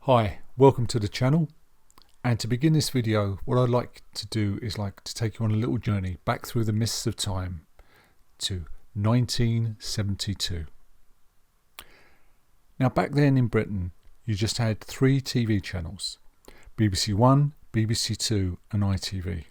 Hi, welcome to the channel, and to begin this video what I'd like to do is to take you on a little journey back through the mists of time to 1972. Now back then in Britain you just had three TV channels, BBC One, BBC Two and ITV.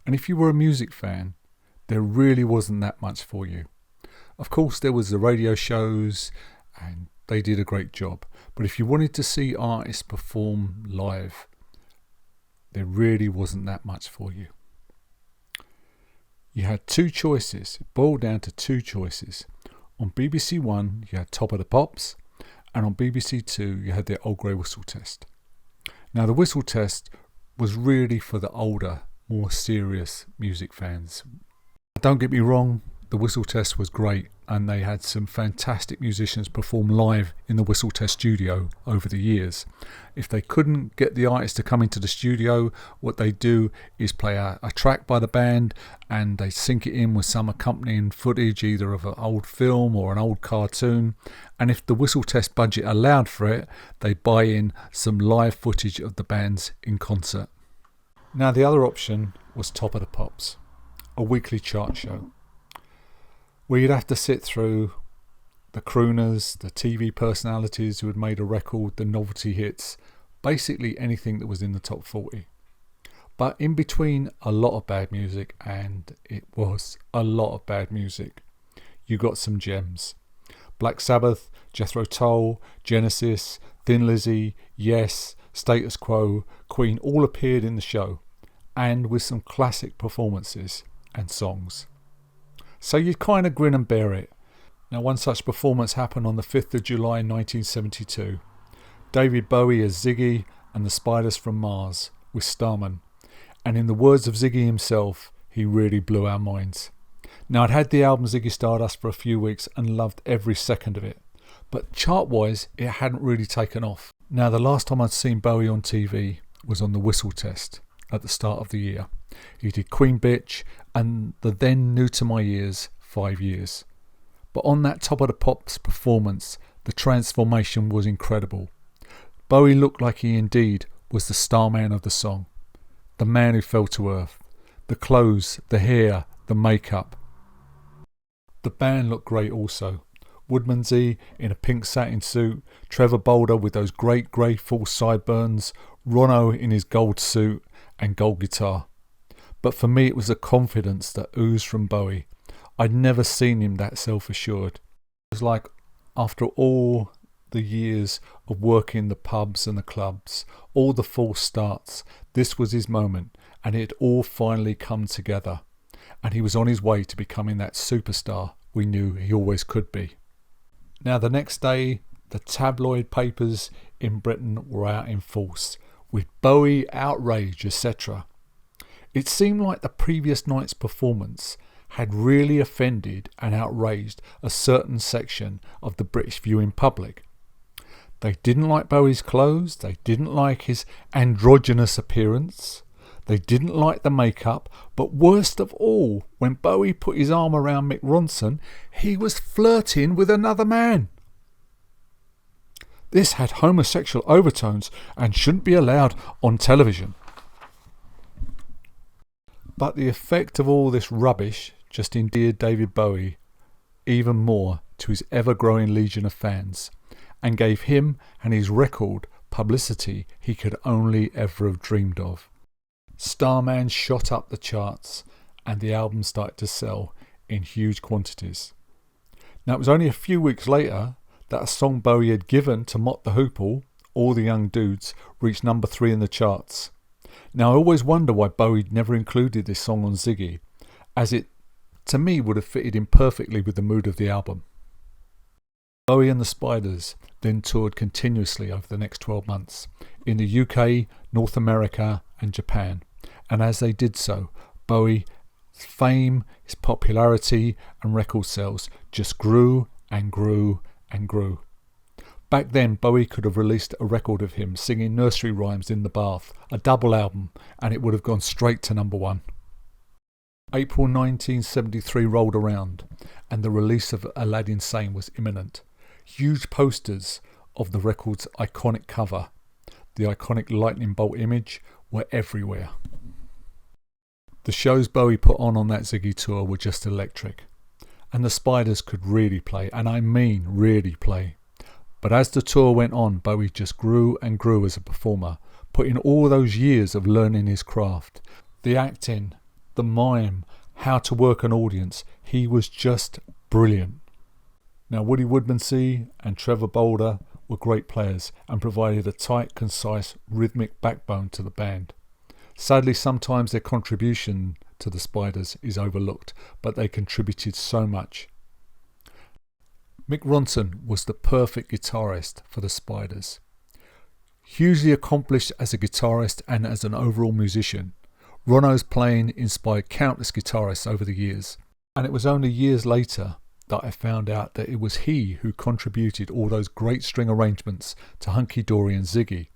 And if you were a music fan, there really wasn't that much for you. Of course there was the radio shows and they did a great job, but if you wanted to see artists perform live, there really wasn't that much for you. You had two choices. It boiled down to two choices. On BBC One you had Top of the Pops, and on BBC Two you had the Old Grey Whistle Test. Now the Whistle Test was really for the older, more serious music fans. Don't get me wrong, the Whistle Test was great, and they had some fantastic musicians perform live in the Whistle Test studio over the years. If they couldn't get the artist to come into the studio, what they do is play a track by the band and they sync it in with some accompanying footage, either of an old film or an old cartoon. And if the Whistle Test budget allowed for it, they buy in some live footage of the bands in concert. Now the other option was Top of the Pops, a weekly chart show, where you'd have to sit through the crooners, the TV personalities who had made a record, the novelty hits, basically anything that was in the top 40. But in between a lot of bad music, and it was a lot of bad music, you got some gems. Black Sabbath, Jethro Tull, Genesis, Thin Lizzy, Yes, Status Quo, Queen all appeared in the show, and with some classic performances and songs. So you'd kind of grin and bear it. Now one such performance happened on the 5th of July 1972. David Bowie as Ziggy and the Spiders from Mars with Starman. And in the words of Ziggy himself, he really blew our minds. Now I'd had the album Ziggy Stardust for a few weeks and loved every second of it. But chart-wise, it hadn't really taken off. Now the last time I'd seen Bowie on TV was on the Whistle Test at the start of the year. He did Queen Bitch and the then new to my ears 5 Years. But on that Top of the Pops performance, the transformation was incredible. Bowie looked like he indeed was the starman of the song, the man who fell to earth, the clothes, the hair, the makeup. The band looked great also. Woodmansey in a pink satin suit, Trevor Bolder with those great grey full sideburns, Ronno in his gold suit and gold guitar. But for me it was the confidence that oozed from Bowie. I'd never seen him that self-assured. It was like after all the years of working the pubs and the clubs, all the false starts, this was his moment, and it had all finally come together. And he was on his way to becoming that superstar we knew he always could be. Now the next day, the tabloid papers in Britain were out in force, with Bowie outrage, etc. It seemed like the previous night's performance had really offended and outraged a certain section of the British viewing public. They didn't like Bowie's clothes, they didn't like his androgynous appearance, they didn't like the makeup, but worst of all, when Bowie put his arm around Mick Ronson, he was flirting with another man. This had homosexual overtones and shouldn't be allowed on television. But the effect of all this rubbish just endeared David Bowie even more to his ever-growing legion of fans, and gave him and his record publicity he could only ever have dreamed of. Starman shot up the charts and the album started to sell in huge quantities. Now it was only a few weeks later that a song Bowie had given to Mott the Hoople, All the Young Dudes, reached number 3 in the charts. Now I always wonder why Bowie never included this song on Ziggy, as it to me would have fitted in perfectly with the mood of the album. Bowie and the Spiders then toured continuously over the next 12 months in the UK, North America and Japan, and as they did so, Bowie's fame, his popularity and record sales just grew and grew and grew. Back then Bowie could have released a record of him singing nursery rhymes in the bath, a double album, and it would have gone straight to number 1. April 1973 rolled around and the release of Aladdin Sane was imminent. Huge posters of the record's iconic cover, the iconic lightning bolt image, were everywhere. The shows Bowie put on that Ziggy tour were just electric, and the Spiders could really play, and I mean really play. But as the tour went on, Bowie just grew and grew as a performer, put in all those years of learning his craft, the acting, the mime, how to work an audience. He was just brilliant. Now, Woody Woodmansey and Trevor Bolder were great players and provided a tight, concise, rhythmic backbone to the band. Sadly, sometimes their contribution to the Spiders is overlooked, but they contributed so much. Mick Ronson was the perfect guitarist for the Spiders. Hugely accomplished as a guitarist and as an overall musician, Ronno's playing inspired countless guitarists over the years, and it was only years later that I found out that it was he who contributed all those great string arrangements to Hunky Dory and Ziggy.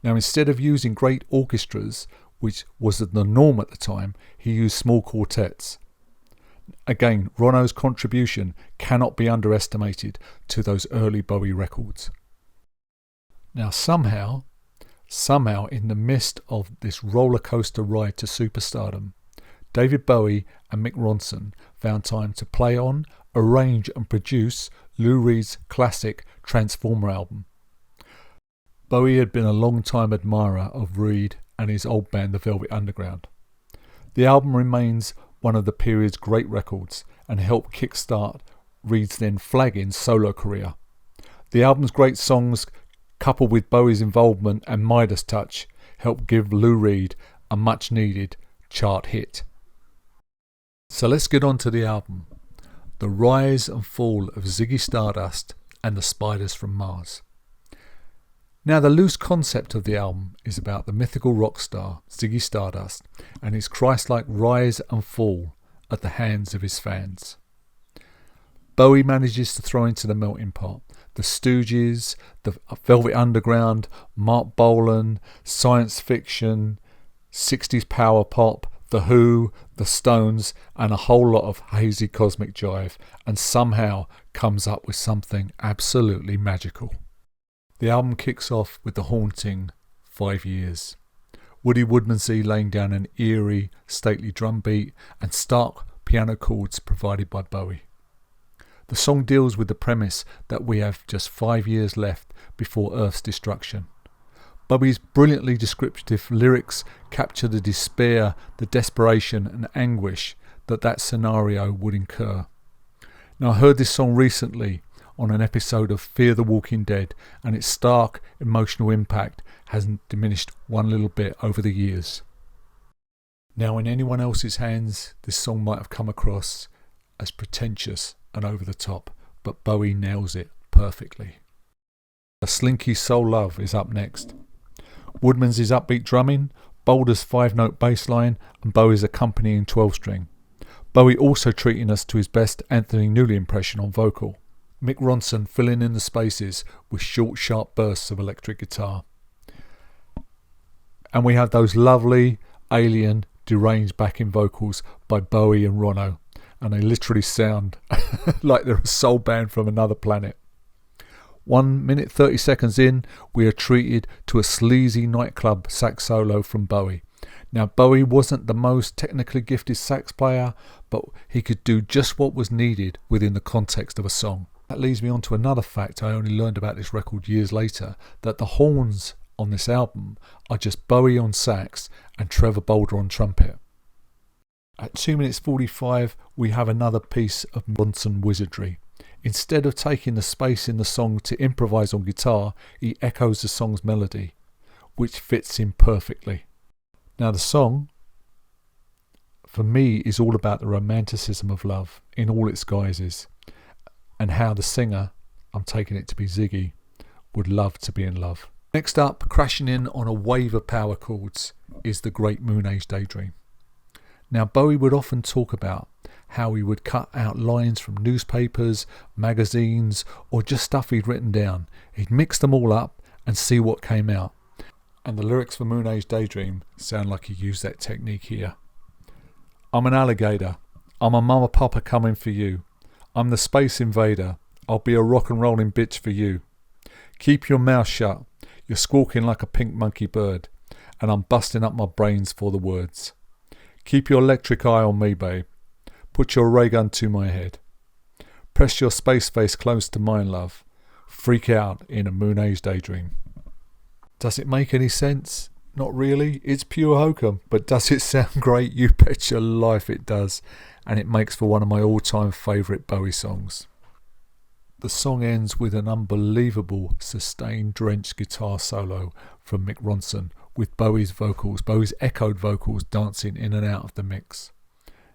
Now, instead of using great orchestras, which was the norm at the time, he used small quartets. Again, Ronno's contribution cannot be underestimated to those early Bowie records. Now, somehow in the midst of this roller coaster ride to superstardom, David Bowie and Mick Ronson found time to play on, arrange and produce Lou Reed's classic Transformer album. Bowie had been a long-time admirer of Reed and his old band, the Velvet Underground. The album remains one of the period's great records and helped kickstart Reed's then flagging solo career. The album's great songs, coupled with Bowie's involvement and Midas touch, helped give Lou Reed a much-needed chart hit. So let's get on to the album, The Rise and Fall of Ziggy Stardust and the Spiders from Mars. Now, the loose concept of the album is about the mythical rock star Ziggy Stardust and his Christ-like rise and fall at the hands of his fans. Bowie manages to throw into the melting pot the Stooges, the Velvet Underground, Mark Bolan, science fiction, 60s power pop, The Who, The Stones, and a whole lot of hazy cosmic jive, and somehow comes up with something absolutely magical. The album kicks off with the haunting 5 Years. Woody Woodmansey laying down an eerie, stately drum beat and stark piano chords provided by Bowie. The song deals with the premise that we have just 5 years left before Earth's destruction. Bowie's brilliantly descriptive lyrics capture the despair, the desperation and anguish that scenario would incur. Now, I heard this song recently on an episode of Fear the Walking Dead, and its stark emotional impact hasn't diminished one little bit over the years. Now, in anyone else's hands, this song might have come across as pretentious and over the top, but Bowie nails it perfectly. A Slinky Soul Love is up next. Woodman's upbeat drumming, Boulder's 5-note bass line, and Bowie's accompanying 12-string. Bowie also treating us to his best Anthony Newley impression on vocal. Mick Ronson filling in the spaces with short, sharp bursts of electric guitar. And we have those lovely, alien, deranged backing vocals by Bowie and Ronno, and they literally sound like they're a soul band from another planet. 1 minute 30 seconds in, we are treated to a sleazy nightclub sax solo from Bowie. Now, Bowie wasn't the most technically gifted sax player, but he could do just what was needed within the context of a song. That leads me on to another fact I only learned about this record years later, that the horns on this album are just Bowie on sax and Trevor Bolder on trumpet. At 2 minutes 45, we have another piece of Ronson wizardry. Instead of taking the space in the song to improvise on guitar, he echoes the song's melody, which fits in perfectly. Now, the song, for me, is all about the romanticism of love in all its guises, and how the singer, I'm taking it to be Ziggy, would love to be in love. Next up, crashing in on a wave of power chords, is the great Moon Age Daydream. Now, Bowie would often talk about how he would cut out lines from newspapers, magazines, or just stuff he'd written down. He'd mix them all up and see what came out. And the lyrics for Moon Age Daydream sound like he used that technique here. I'm an alligator. I'm a mama papa coming for you. I'm the space invader. I'll be a rock and rolling bitch for you. Keep your mouth shut. You're squawking like a pink monkey bird, and I'm busting up my brains for the words. Keep your electric eye on me, babe. Put your ray gun to my head. Press your space face close to mine, love. Freak out in a moon age daydream. Does it make any sense? Not really. It's pure hokum. But does it sound great? You bet your life it does. And it makes for one of my all-time favourite Bowie songs. The song ends with an unbelievable sustained drenched guitar solo from Mick Ronson, with Bowie's echoed vocals dancing in and out of the mix.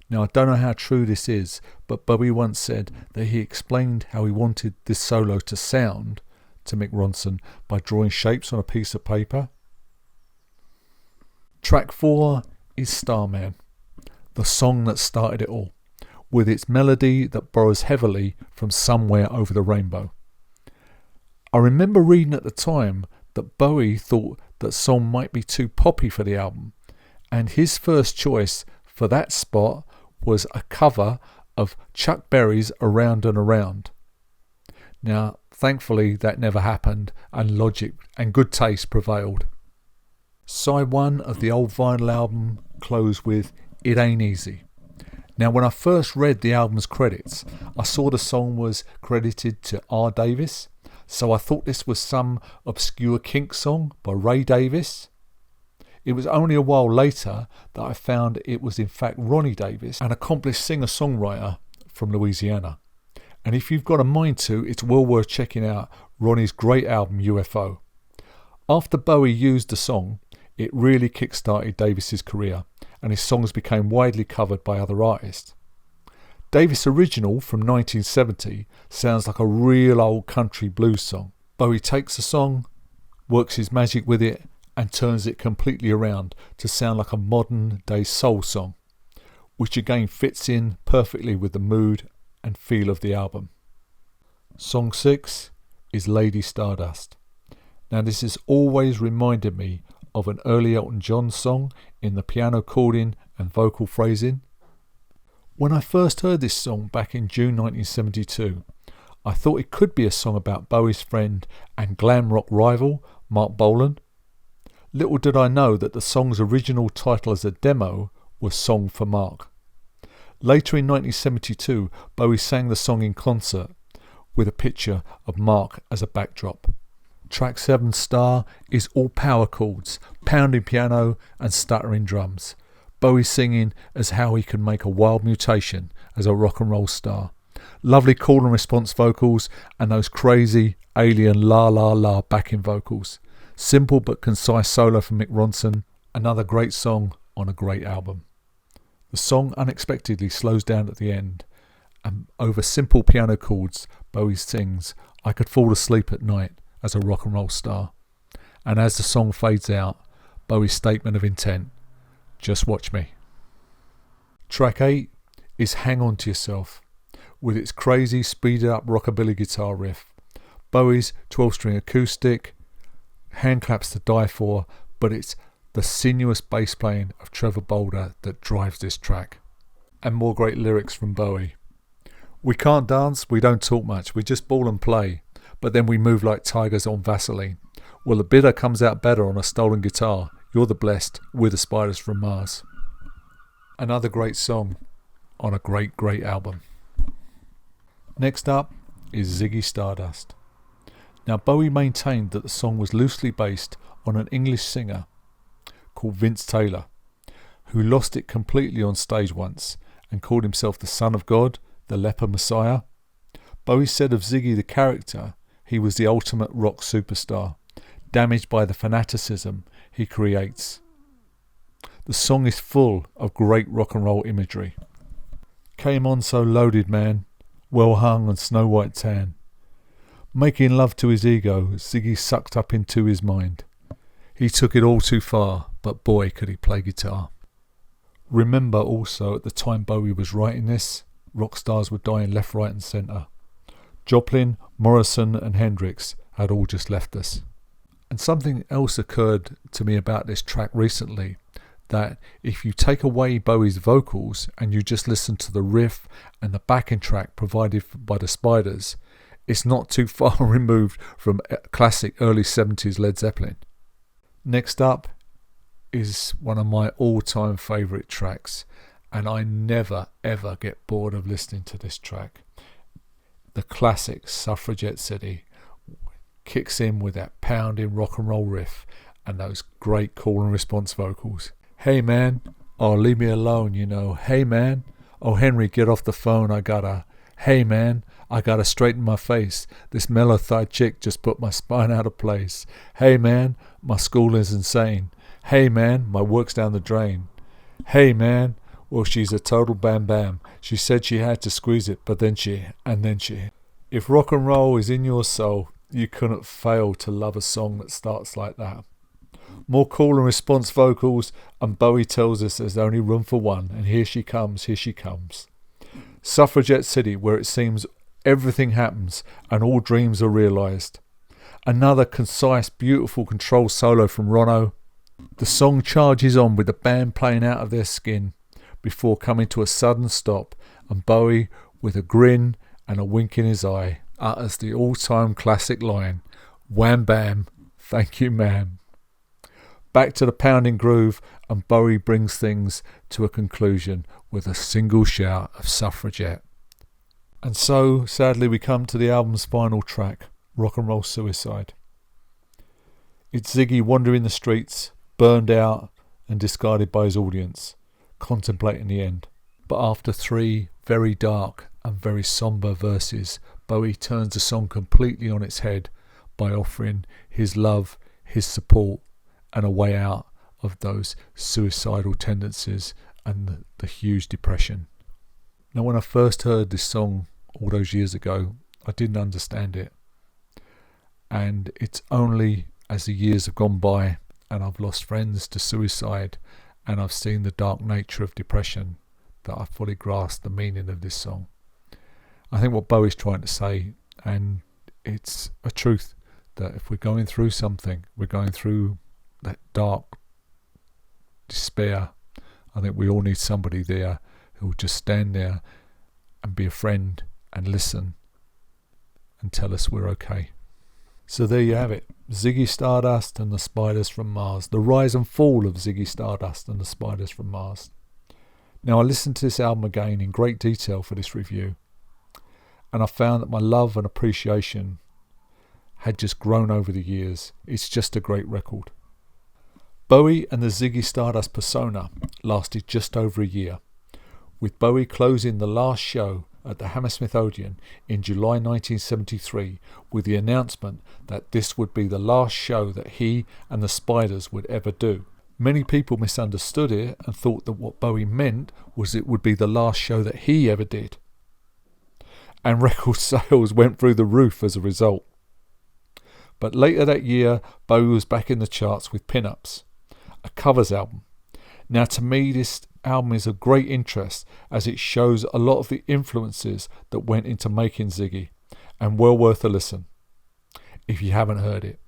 Now, I don't know how true this is, but Bowie once said that he explained how he wanted this solo to sound to Mick Ronson by drawing shapes on a piece of paper. Track 4 is Starman, the song that started it all, with its melody that borrows heavily from Somewhere Over the Rainbow. I remember reading at the time that Bowie thought that song might be too poppy for the album, and his first choice for that spot was a cover of Chuck Berry's Around and Around. Now, thankfully that never happened, and logic and good taste prevailed. Side 1 of the old vinyl album closed with It Ain't Easy. Now, when I first read the album's credits, I saw the song was credited to R. Davis, so I thought this was some obscure Kink song by Ray Davis. It was only a while later that I found it was in fact Ronnie Davis, an accomplished singer-songwriter from Louisiana. And if you've got a mind to, it's well worth checking out Ronnie's great album UFO. After Bowie used the song, it really kick-started Davis's career, and his songs became widely covered by other artists. Davis' original from 1970 sounds like a real old country blues song. Bowie takes the song, works his magic with it, and turns it completely around to sound like a modern day soul song, which again fits in perfectly with the mood and feel of the album. Song 6 is Lady Stardust. Now, this has always reminded me of an early Elton John song in the piano chording and vocal phrasing. When I first heard this song back in June 1972, I thought it could be a song about Bowie's friend and glam rock rival Mark Bolan. Little did I know that the song's original title as a demo was Song for Mark. Later in 1972, Bowie sang the song in concert with a picture of Mark as a backdrop. Track 7, Star, is all power chords, pounding piano and stuttering drums. Bowie singing as how he can make a wild mutation as a rock and roll star. Lovely call and response vocals and those crazy alien la la la backing vocals. Simple but concise solo from Mick Ronson. Another great song on a great album. The song unexpectedly slows down at the end, and over simple piano chords, Bowie sings, "I could fall asleep at night as a rock and roll star." And as the song fades out, Bowie's statement of intent, "Just watch me." Track 8 is Hang On To Yourself, with its crazy speeded up rockabilly guitar riff. Bowie's 12-string acoustic, hand claps to die for, but it's the sinuous bass playing of Trevor Bolder that drives this track. And more great lyrics from Bowie. "We can't dance, we don't talk much, we just ball and play, but then we move like tigers on Vaseline. Well, the bitter comes out better on a stolen guitar. You're the blessed, we're the spiders from Mars." Another great song on a great, great album. Next up is Ziggy Stardust. Now, Bowie maintained that the song was loosely based on an English singer called Vince Taylor, who lost it completely on stage once and called himself the Son of God, the Leper Messiah. Bowie said of Ziggy the character, he was the ultimate rock superstar, damaged by the fanaticism he creates. The song is full of great rock and roll imagery. "Came on so loaded, man, well hung and snow white tan. Making love to his ego, Ziggy sucked up into his mind. He took it all too far, but boy could he play guitar." Remember also, at the time Bowie was writing this, rock stars were dying left, right and centre. Joplin, Morrison and Hendrix had all just left us. And something else occurred to me about this track recently, that if you take away Bowie's vocals and you just listen to the riff and the backing track provided by the Spiders, It's not too far removed from classic early 70s Led Zeppelin. Next up is one of my all-time favourite tracks, and I never ever get bored of listening to this track. The classic Suffragette City kicks in with that pounding rock and roll riff and those great call and response vocals. Hey man, oh leave me alone, you know. Hey man, oh Henry, get off the phone, I gotta. Hey man, I gotta straighten my face. This mellow-thighed chick just put my spine out of place. Hey man, my school is insane. Hey man, my work's down the drain. Hey man, well she's a total bam bam. She said she had to squeeze it, but then she. If rock and roll is in your soul, you couldn't fail to love a song that starts like that. More call and response vocals, and Bowie tells us there's only room for one, and here she comes, here she comes. Suffragette City, where it seems everything happens and all dreams are realised. Another concise, beautiful control solo from Ronno. The song charges on with the band playing out of their skin before coming to a sudden stop, and Bowie, with a grin and a wink in his eye, utters the all-time classic line, "Wham bam, thank you ma'am." Back to the pounding groove, and Bowie brings things to a conclusion with a single shout of Suffragette. And so, sadly, we come to the album's final track, Rock and Roll Suicide. It's Ziggy wandering the streets, burned out and discarded by his audience, contemplating the end. But after 3 very dark and very sombre verses, Bowie turns the song completely on its head by offering his love, his support, and a way out of those suicidal tendencies and the huge depression. Now, when I first heard this song all those years ago, I didn't understand it. And it's only as the years have gone by and I've lost friends to suicide and I've seen the dark nature of depression that I fully grasped the meaning of this song. I think what Bowie's trying to say, and it's a truth, that if we're going through something, we're going through that dark despair, I think we all need somebody there who will just stand there and be a friend and listen and tell us we're okay. So there you have it, Ziggy Stardust and the Spiders from Mars, the rise and fall of Ziggy Stardust and the Spiders from Mars. Now, I listened to this album again in great detail for this review, and I found that my love and appreciation had just grown over the years. It's just a great record. Bowie and the Ziggy Stardust persona lasted just over a year, with Bowie closing the last show at the Hammersmith Odeon in July 1973 with the announcement that this would be the last show that he and the Spiders would ever do. Many people misunderstood it and thought that what Bowie meant was it would be the last show that he ever did. And record sales went through the roof as a result. But later that year, Bowie was back in the charts with Pin-Ups, a covers album. Now, to me, this album is of great interest as it shows a lot of the influences that went into making Ziggy, and well worth a listen if you haven't heard it.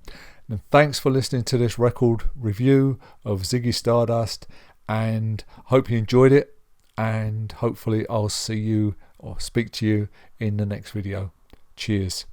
And thanks for listening to this record review of Ziggy Stardust, and hope you enjoyed it, and hopefully I'll see you or speak to you in the next video. Cheers.